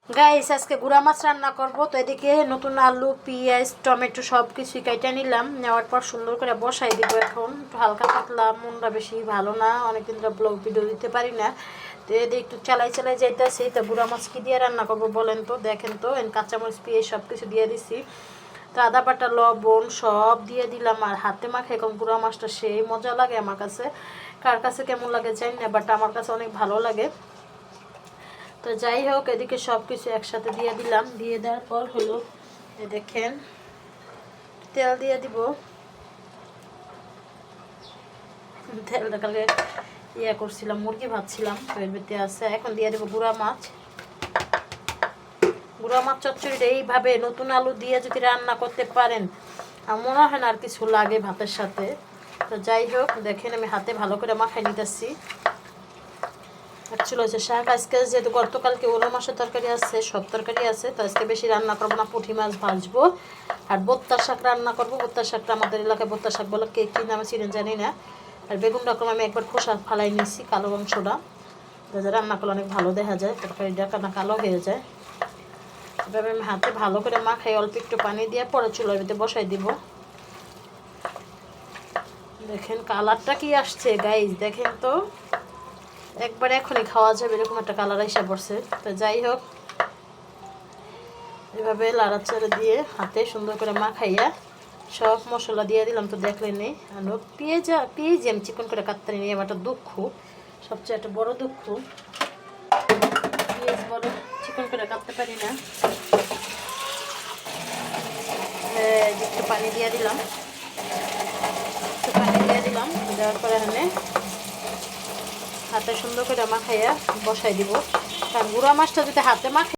Guys আজকে গুঁড়া মাছ রান্না করব। তো এদিকে নতুন আলু পেঁয়াজ টমেটো সব কিছুই কেটে নিলাম। নেওয়ার পর সুন্দর করে বসাই দিব। এখন একটু হালকা পাতলা, মনটা বেশি ভালো না, অনেকদিন ধরে ব্লগ ভিডিও দিতে পারি না। তো এদিকে একটু চালাই যাইতেছি। তো গুঁড়া মাছ কি দিয়ে রান্না করবো বলেন তো? দেখেন তো, কাঁচামরিচ পেঁয়াজ সব কিছু দিয়ে দিছি। তো আদা বাটা লবণ সব দিয়ে দিলাম। আর হাতে মাখে এখন গুঁড়া মাছটা সেই মজা লাগে আমার কাছে। কার কাছে কেমন লাগে জানি না, বাট আমার কাছে অনেক ভালো লাগে। তো যাই হোক, এদিকে সব কিছু একসাথে দিয়ে দিলাম। দিয়ে দেওয়ার পর হলো দেখেন তেল দিয়ে দিব। তেলটা কালকে করছিলাম, মুরগি ভাজছিলাম, তো এর ভিতরে আছে। এখন দিয়ে দেবো গুঁড়া মাছ। গুঁড়া মাছ চচ্চড়িটা এইভাবে নতুন আলু দিয়ে যদি রান্না করতে পারেন, আমার মনে হয় না আর কিছু লাগে ভাতের সাথে। তো যাই হোক, দেখেন আমি হাতে ভালো করে মাখাই নিতেছি। অ্যাকচুয়ালি হচ্ছে শাক আজকে যেহেতু গতকালকে ওলো মাছের তরকারি আছে, সব তরকারি আছে, তো আজকে বেশি রান্না করবো না, পুঁটি মাছ ভাজবো আর বোত্তার শাক রান্না করবো। বোত্তার শাকটা আমাদের এলাকায় বোত্তার শাক বলে, কে কী নামে চিনেন জানি না। আর বেগুন রকম আমি একবার খোসা ফালাই নিয়েছি, কালো অংশটা রান্না করলে অনেক ভালো দেখা যায়, তরকারিটা কানা কালো হয়ে যায়। এভাবে আমি হাতে ভালো করে মাখাই, অল্প একটু পানি দিয়ে পরে চুলার ভিতরে বসাই দিব। দেখেন কালারটা কি আসছে গাইজ, দেখেন তো, একবার এখনই খাওয়া যাবে এরকম একটা কালার এসে পড়ছে। তো যাই হোক, এভাবে লাড়াচাড়া দিয়ে হাতে সুন্দর করে মাখাইয়া সব মশলা দিয়ে দিলাম। তো দেখলেনি, আর পেঁয়াজ আমি চিকন করে কাটতে নিয়ে আমার একটা দুঃখ, সবচেয়ে একটা বড় দুঃখ, পেঁয়াজ বড় চিকন করে কাটতে পারি না। একটু পানি দিয়ে দিলাম, দেওয়ার পরে এখানে হাতে সুন্দর করে মাখাইয়া বসাই দিব। কারণ গুঁড়া মাছটা যদি হাতে মাখাই